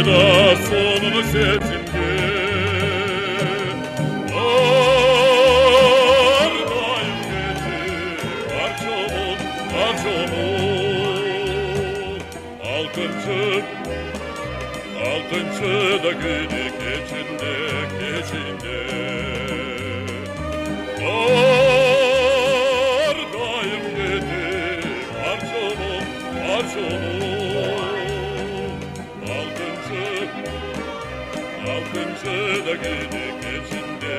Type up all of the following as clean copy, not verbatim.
da sonunu setimde. Ardayım gece parçamın Altıncı da günü geçinde Ardayım gece parçamın Altıncı da günü geçinde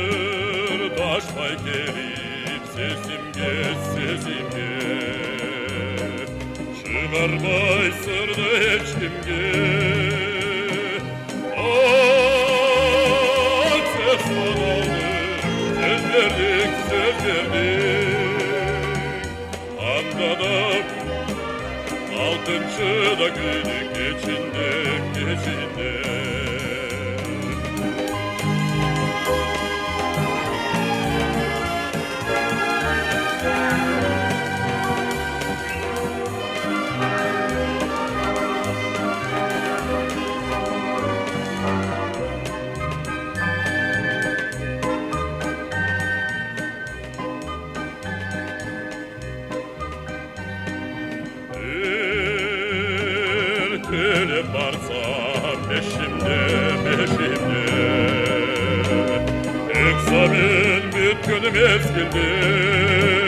Şırdaş pay gelip sesim Şımarmay sırdı hiç kimge Ses manaldı söz verdik Anladım altıncı da günü geçinde Ertelep varsa peşimde Eksamin bir günüm eskildi